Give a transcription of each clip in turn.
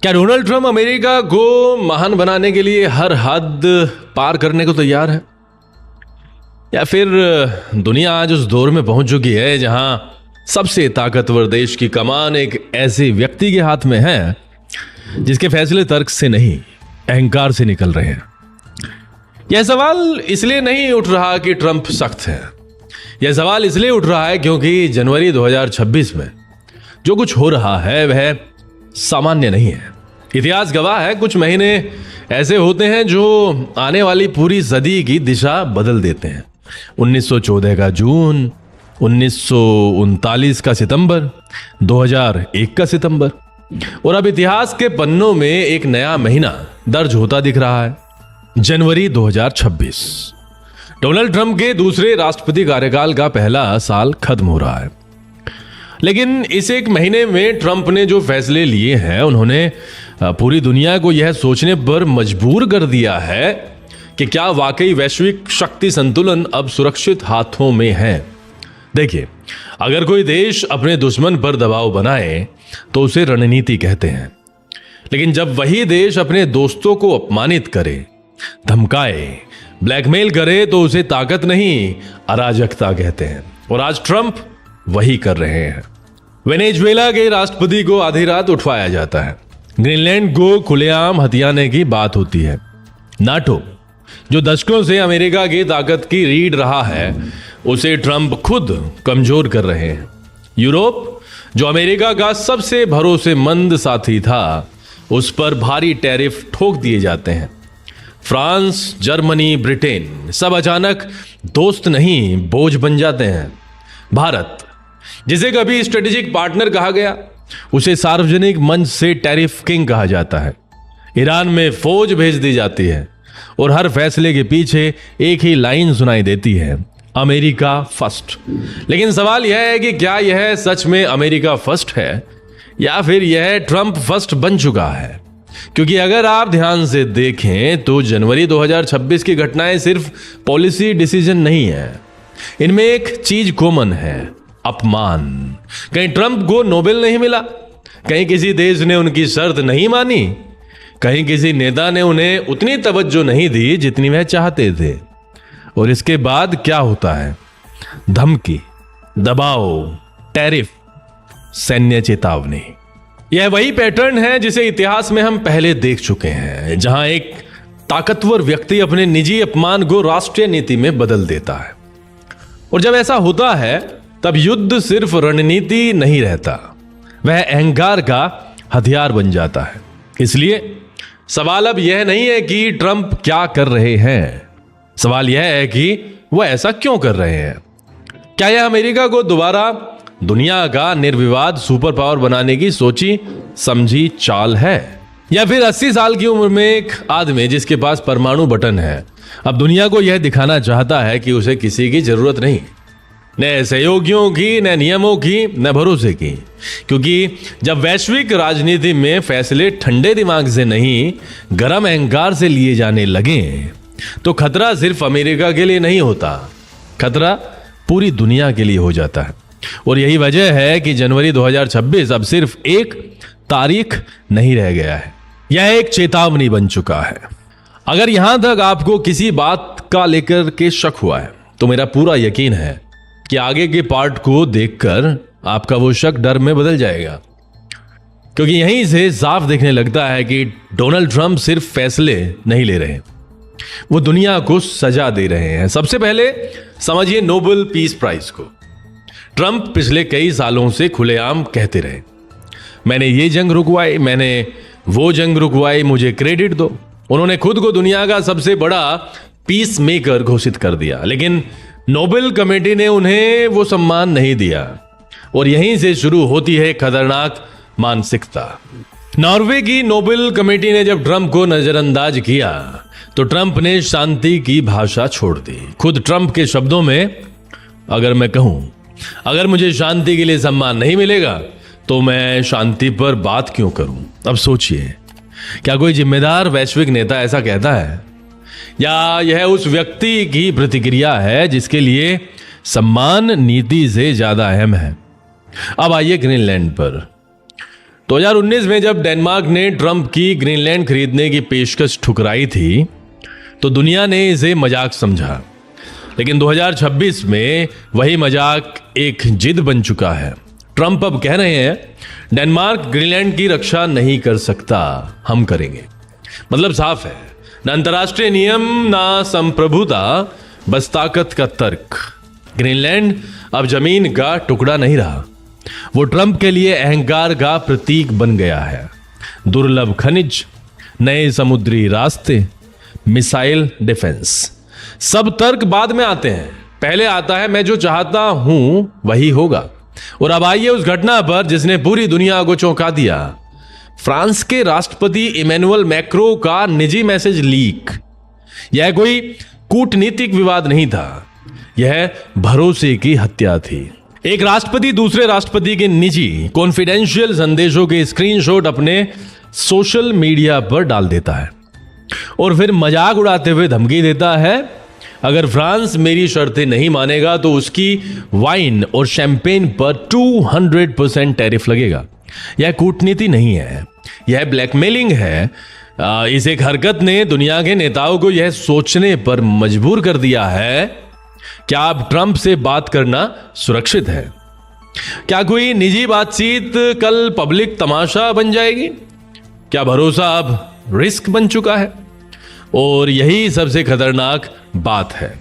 क्या Donald Trump America को महान बनाने के लिए हर हद पार करने को तैयार है, या फिर दुनिया आज उस दौर में पहुंच चुकी है जहां सबसे ताकतवर देश की कमान एक ऐसे व्यक्ति के हाथ में है जिसके फैसले तर्क से नहीं, अहंकार से निकल रहे हैं। यह सवाल इसलिए नहीं उठ रहा कि ट्रंप सख्त है, यह सवाल इसलिए उठ रहा है क्योंकि जनवरी 2026 में जो कुछ हो रहा है वह सामान्य नहीं है। इतिहास गवाह है, कुछ महीने ऐसे होते हैं जो आने वाली पूरी सदी की दिशा बदल देते हैं। 1914 का जून, 1939 का सितंबर, 2001 का सितंबर, और अब इतिहास के पन्नों में एक नया महीना दर्ज होता दिख रहा है, जनवरी 2026। डोनाल्ड ट्रंप के दूसरे राष्ट्रपति कार्यकाल का पहला साल खत्म हो रहा है। लेकिन इस एक महीने में ट्रंप ने जो फैसले लिए हैं उन्होंने पूरी दुनिया को यह सोचने पर मजबूर कर दिया है कि क्या वाकई वैश्विक शक्ति संतुलन अब सुरक्षित हाथों में है। देखिए, अगर कोई देश अपने दुश्मन पर दबाव बनाए तो उसे रणनीति कहते हैं, लेकिन जब वही देश अपने दोस्तों को अपमानित करे, धमकाए, ब्लैकमेल करे तो उसे ताकत नहीं, अराजकता कहते हैं। और आज ट्रंप वही कर रहे हैं। वेनेजुएला के राष्ट्रपति को आधी रात उठवाया जाता है, ग्रीनलैंड को खुलेआम हथियाने की बात होती है। नाटो, जो दशकों से अमेरिका की ताकत की रीढ़ रहा है, उसे ट्रंप खुद कमजोर कर रहे हैं। यूरोप, जो अमेरिका का सबसे भरोसेमंद साथी था, उस पर भारी टैरिफ ठोक दिए जाते हैं। फ्रांस, जर्मनी, ब्रिटेन सब अचानक दोस्त नहीं बोझ बन जाते हैं। भारत, जिसे कभी स्ट्रेटेजिक पार्टनर कहा गया, उसे सार्वजनिक मंच से टैरिफ किंग कहा जाता है। ईरान में फौज भेज दी जाती है और हर फैसले के पीछे एक ही लाइन सुनाई देती है, अमेरिका फर्स्ट। लेकिन सवाल यह है कि क्या यह सच में अमेरिका फर्स्ट है या फिर यह ट्रंप फर्स्ट बन चुका है। क्योंकि अगर आप ध्यान से देखें तो जनवरी 2026 की घटनाएं सिर्फ पॉलिसी डिसीजन नहीं है, इनमें एक चीज कॉमन है, अपमान। कहीं ट्रंप को नोबेल नहीं मिला, कहीं किसी देश ने उनकी शर्त नहीं मानी, कहीं किसी नेता ने उन्हें उतनी तवज्जो नहीं दी जितनी वह चाहते थे। और इसके बाद क्या होता है? धमकी, दबाव, टैरिफ, सैन्य चेतावनी। यह वही पैटर्न है जिसे इतिहास में हम पहले देख चुके हैं, जहां एक ताकतवर व्यक्ति अपने निजी अपमान को राष्ट्रीय नीति में बदल देता है। और जब ऐसा होता है तब युद्ध सिर्फ रणनीति नहीं रहता, वह अहंकार का हथियार बन जाता है। इसलिए सवाल अब यह नहीं है कि ट्रंप क्या कर रहे हैं, सवाल यह है कि वह ऐसा क्यों कर रहे हैं। क्या यह अमेरिका को दोबारा दुनिया का निर्विवाद सुपर पावर बनाने की सोची समझी चाल है, या फिर 80 साल की उम्र में एक आदमी जिसके पास परमाणु बटन है अब दुनिया को यह दिखाना चाहता है कि उसे किसी की जरूरत नहीं, न सहयोगियों की, न नियमों की, न भरोसे की। क्योंकि जब वैश्विक राजनीति में फैसले ठंडे दिमाग से नहीं, गर्म अहंकार से लिए जाने लगे तो खतरा सिर्फ अमेरिका के लिए नहीं होता, खतरा पूरी दुनिया के लिए हो जाता है। और यही वजह है कि जनवरी 2026 अब सिर्फ एक तारीख नहीं रह गया है, यह एक चेतावनी बन चुका है। अगर यहां तक आपको किसी बात का लेकर के शक हुआ है तो मेरा पूरा यकीन है कि आगे के पार्ट को देखकर आपका वो शक डर में बदल जाएगा। क्योंकि यहीं से साफ दिखने लगता है कि डोनाल्ड ट्रंप सिर्फ फैसले नहीं ले रहे, वो दुनिया को सजा दे रहे हैं। सबसे पहले समझिए नोबेल पीस प्राइज को। ट्रंप पिछले कई सालों से खुलेआम कहते रहे, मैंने ये जंग रुकवाई, मैंने वो जंग रुकवाई, मुझे क्रेडिट दो। उन्होंने खुद को दुनिया का सबसे बड़ा पीस मेकर घोषित कर दिया, लेकिन नोबेल कमेटी ने उन्हें वो सम्मान नहीं दिया। और यहीं से शुरू होती है खतरनाक मानसिकता। नॉर्वे की नोबेल कमेटी ने जब ट्रंप को नजरअंदाज किया तो ट्रंप ने शांति की भाषा छोड़ दी। खुद ट्रंप के शब्दों में, अगर मैं कहूं, अगर मुझे शांति के लिए सम्मान नहीं मिलेगा तो मैं शांति पर बात क्यों करूं। अब सोचिए, क्या कोई जिम्मेदार वैश्विक नेता ऐसा कहता है, या यह उस व्यक्ति की प्रतिक्रिया है जिसके लिए सम्मान नीति से ज्यादा अहम है। अब आइए ग्रीनलैंड पर। 2019 में जब डेनमार्क ने ट्रंप की ग्रीनलैंड खरीदने की पेशकश ठुकराई थी तो दुनिया ने इसे मजाक समझा, लेकिन 2026 में वही मजाक एक जिद बन चुका है। ट्रंप अब कह रहे हैं डेनमार्क ग्रीनलैंड की रक्षा नहीं कर सकता, हम करेंगे। मतलब साफ है, ना अंतर्राष्ट्रीय नियम ना संप्रभुता, बस ताकत का तर्क। ग्रीनलैंड अब जमीन का टुकड़ा नहीं रहा, वो ट्रंप के लिए अहंकार का प्रतीक बन गया है। दुर्लभ खनिज, नए समुद्री रास्ते, मिसाइल डिफेंस, सब तर्क बाद में आते हैं। पहले आता है मैं जो चाहता हूं वही होगा। और अब आइए उस घटना पर जिसने पूरी दुनिया को चौंका दिया। फ्रांस के राष्ट्रपति इमैनुअल मैक्रो का निजी मैसेज लीक। यह कोई कूटनीतिक विवाद नहीं था, यह भरोसे की हत्या थी। एक राष्ट्रपति दूसरे राष्ट्रपति के निजी कॉन्फिडेंशियल संदेशों के स्क्रीनशॉट अपने सोशल मीडिया पर डाल देता है और फिर मजाक उड़ाते हुए धमकी देता है, अगर फ्रांस मेरी शर्तें नहीं मानेगा तो उसकी वाइन और शैंपेन पर 200% टैरिफ लगेगा। यह कूटनीति नहीं है, यह ब्लैकमेलिंग है। इस एक हरकत ने दुनिया के नेताओं को यह सोचने पर मजबूर कर दिया है, क्या अब ट्रंप से बात करना सुरक्षित है? क्या कोई निजी बातचीत कल पब्लिक तमाशा बन जाएगी? क्या भरोसा अब रिस्क बन चुका है? और यही सबसे खतरनाक बात है,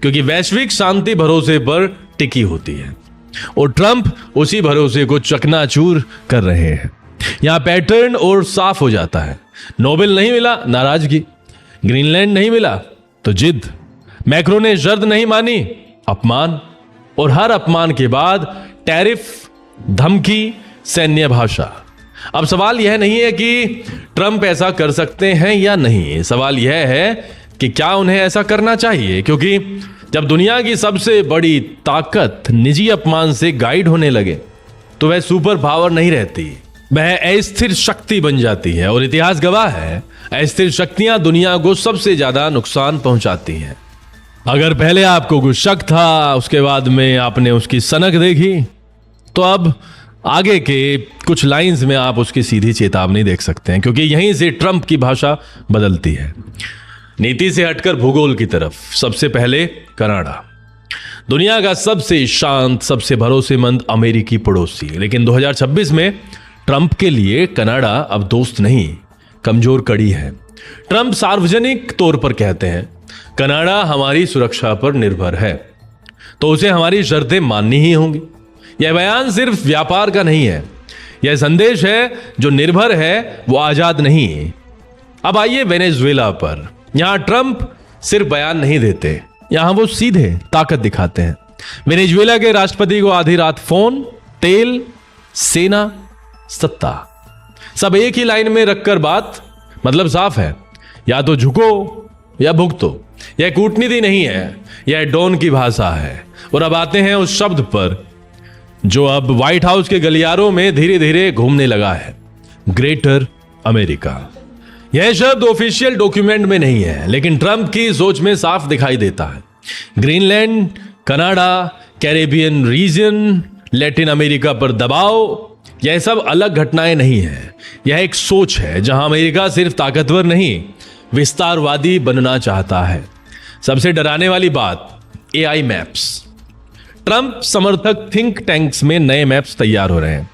क्योंकि वैश्विक शांति भरोसे पर टिकी होती है और ट्रंप उसी भरोसे को चकनाचूर कर रहे हैं। यहां पैटर्न और साफ हो जाता है। नोबेल नहीं मिला, नाराजगी। ग्रीनलैंड नहीं मिला तो जिद। मैक्रो ने शर्त नहीं मानी, अपमान। और हर अपमान के बाद टैरिफ, धमकी, सैन्य भाषा। अब सवाल यह नहीं है कि ट्रंप ऐसा कर सकते हैं या नहीं, सवाल यह है कि क्या उन्हें ऐसा करना चाहिए, क्योंकि जब दुनिया की सबसे बड़ी ताकत निजी अपमान से गाइड होने लगे तो वह सुपर पावर नहीं रहती, वह अस्थिर शक्ति बन जाती है। और इतिहास गवाह है, अस्थिर शक्तियां दुनिया को सबसे ज्यादा नुकसान पहुंचाती हैं। अगर पहले आपको कुछ शक था, उसके बाद में आपने उसकी सनक देखी, तो अब आगे के कुछ लाइंस में आप उसकी सीधी चेतावनी देख सकते हैं, क्योंकि यहीं से ट्रंप की भाषा बदलती है। नीति से हटकर भूगोल की तरफ। सबसे पहले कनाडा, दुनिया का सबसे शांत, सबसे भरोसेमंद अमेरिकी पड़ोसी। लेकिन 2026 में ट्रंप के लिए कनाडा अब दोस्त नहीं, कमजोर कड़ी है। ट्रंप सार्वजनिक तौर पर कहते हैं कनाडा हमारी सुरक्षा पर निर्भर है, तो उसे हमारी शर्तें माननी ही होंगी। यह बयान सिर्फ व्यापार का नहीं है, यह संदेश है जो निर्भर है वो आजाद नहीं। अब आइए वेनेजुएला पर। यहां ट्रंप सिर्फ बयान नहीं देते, यहां वो सीधे ताकत दिखाते हैं। वेनेजुएला के राष्ट्रपति को आधी रात फोन, तेल, सेना, सत्ता, सब एक ही लाइन में रखकर बात। मतलब साफ है, या तो झुको या भुगतो। यह कूटनीति नहीं है, यह डॉन की भाषा है। और अब आते हैं उस शब्द पर जो अब व्हाइट हाउस के गलियारों में धीरे धीरे घूमने लगा है, ग्रेटर अमेरिका। यह शब्द ऑफिशियल डॉक्यूमेंट में नहीं है, लेकिन ट्रंप की सोच में साफ दिखाई देता है। Greenland, Canada, Caribbean region, Latin America पर दबाव, यह सब अलग घटनाएं नहीं है। यह एक सोच है जहां अमेरिका सिर्फ ताकतवर नहीं, विस्तारवादी बनना चाहता है। सबसे डराने वाली बात, एआई मैप्स। ट्रंप समर्थक थिंक टैंक्स में नए मैप्स तैयार हो रहे हैं,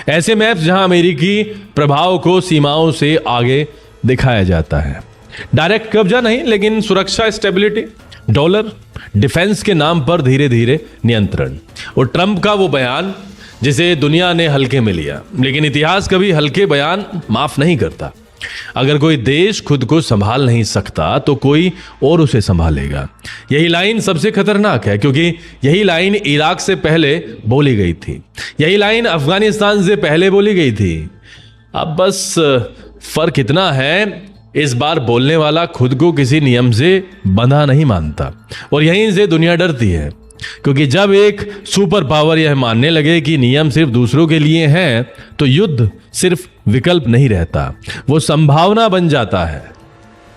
ऐसे मैप्स जहां अमेरिकी प्रभाव को सीमाओं से आगे दिखाया जाता है। डायरेक्ट कब्जा नहीं, लेकिन सुरक्षा, स्टेबिलिटी, डॉलर, डिफेंस के नाम पर धीरे धीरे नियंत्रण। और ट्रंप का वो बयान जिसे दुनिया ने हल्के में लिया, लेकिन इतिहास कभी हल्के बयान माफ नहीं करता। अगर कोई देश खुद को संभाल नहीं सकता तो कोई और उसे संभालेगा। यही लाइन सबसे खतरनाक है, क्योंकि यही लाइन इराक से पहले बोली गई थी, यही लाइन अफगानिस्तान से पहले बोली गई थी। अब बस फर्क इतना है, इस बार बोलने वाला खुद को किसी नियम से बंधा नहीं मानता। और यहीं से दुनिया डरती है, क्योंकि जब एक सुपर पावर यह मानने लगे कि नियम सिर्फ दूसरों के लिए हैं, तो युद्ध सिर्फ विकल्प नहीं रहता, वो संभावना बन जाता है।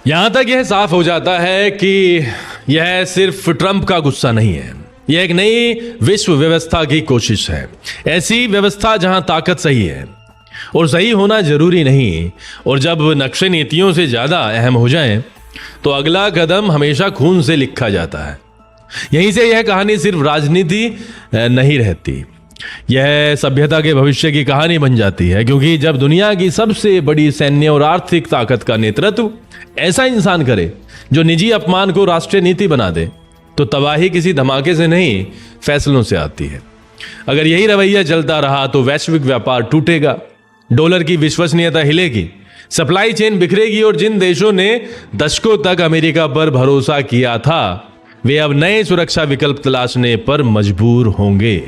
यहां तक यह साफ हो जाता है कि यह सिर्फ ट्रंप का गुस्सा नहीं है, यह एक नई विश्व व्यवस्था की कोशिश है। ऐसी व्यवस्था जहां ताकत सही है, और सही होना जरूरी नहीं, और जब नक्शे नीतियों से ज्यादा अहम हो जाएं, तो अगला कदम हमेशा खून से लिखा जाता है। यहीं से यह कहानी सिर्फ राजनीति नहीं रहती, यह सभ्यता के भविष्य की कहानी बन जाती है। क्योंकि जब दुनिया की सबसे बड़ी सैन्य और आर्थिक ताकत का नेतृत्व ऐसा इंसान करे जो निजी अपमान को राष्ट्रीय नीति बना दे, तो तबाही किसी धमाके से नहीं, फैसलों से आती है। अगर यही रवैया चलता रहा तो वैश्विक व्यापार टूटेगा, डॉलर की विश्वसनीयता हिलेगी, सप्लाई चेन बिखरेगी, और जिन देशों ने दशकों तक अमेरिका पर भरोसा किया था, वे अब नए सुरक्षा विकल्प तलाशने पर मजबूर होंगे।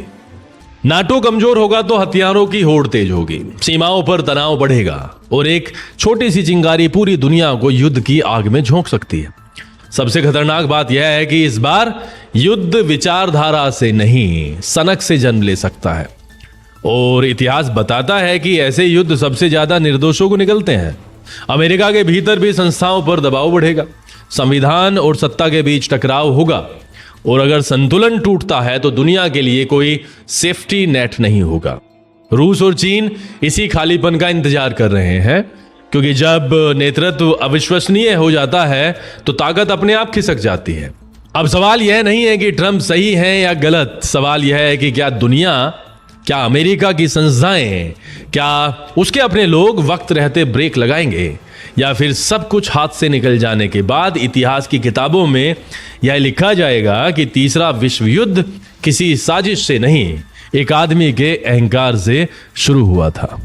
नाटो कमजोर होगा तो हथियारों की होड़ तेज होगी, सीमाओं पर तनाव बढ़ेगा, और एक छोटी सी चिंगारी पूरी दुनिया को युद्ध की आग में झोंक सकती है। सबसे खतरनाक बात यह है कि इस बार युद्ध विचारधारा से नहीं, सनक से जन्म ले सकता है। और इतिहास बताता है कि ऐसे युद्ध सबसे ज्यादा निर्दोषों को निकलते हैं। अमेरिका के भीतर भी संस्थाओं पर दबाव बढ़ेगा, संविधान और सत्ता के बीच टकराव होगा, और अगर संतुलन टूटता है तो दुनिया के लिए कोई सेफ्टी नेट नहीं होगा। रूस और चीन इसी खालीपन का इंतजार कर रहे हैं, क्योंकि जब नेतृत्व अविश्वसनीय हो जाता है तो ताकत अपने आप खिसक जाती है। अब सवाल यह नहीं है कि ट्रंप सही है या गलत, सवाल यह है कि क्या दुनिया, क्या अमेरिका की संस्थाएं, क्या उसके अपने लोग वक्त रहते ब्रेक लगाएंगे, या फिर सब कुछ हाथ से निकल जाने के बाद इतिहास की किताबों में यह लिखा जाएगा कि तीसरा विश्व युद्ध किसी साजिश से नहीं, एक आदमी के अहंकार से शुरू हुआ था।